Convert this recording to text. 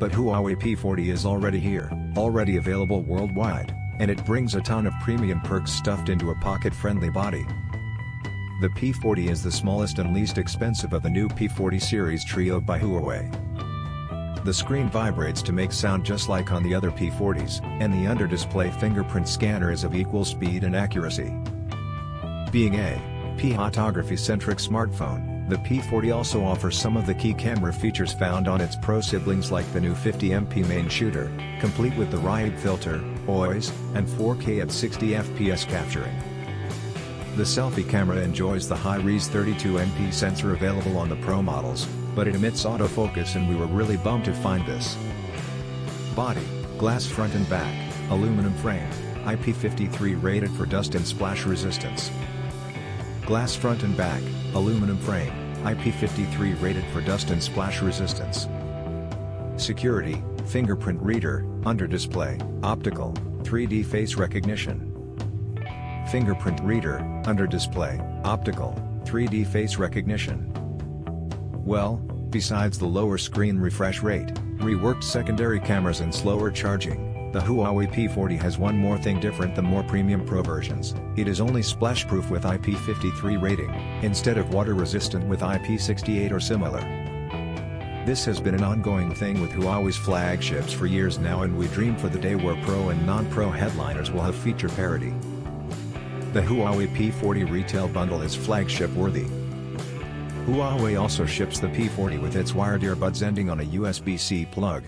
But Huawei P40 is already here, already available worldwide, and it brings a ton of premium perks stuffed into a pocket-friendly body. The P40 is the smallest and least expensive of the new P40 series trio by Huawei. The screen vibrates to make sound just like on the other P40s, and the under-display fingerprint scanner is of equal speed and accuracy. Being a photography-centric smartphone, the P40 also offers some of the key camera features found on its Pro siblings like the new 50MP main shooter, complete with the wide filter, OIS, and 4K at 60 FPS capturing. The selfie camera enjoys the high-res 32MP sensor available on the Pro models, but it emits autofocus and we were really bummed to find this. Body, glass front and back, aluminum frame, IP53 rated for dust and splash resistance. Glass front and back, aluminum frame, IP53 rated for dust and splash resistance. Security, fingerprint reader, under display, optical, 3D face recognition. Fingerprint reader, under display, optical, 3D face recognition. Well, besides the lower screen refresh rate, reworked secondary cameras and slower charging, the Huawei P40 has one more thing different than more premium Pro versions. It is only splash-proof with IP53 rating, instead of water-resistant with IP68 or similar. This has been an ongoing thing with Huawei's flagships for years now, and we dream for the day where Pro and non-Pro headliners will have feature parity. The Huawei P40 retail bundle is flagship-worthy. Huawei also ships the P40 with its wired earbuds ending on a USB-C plug.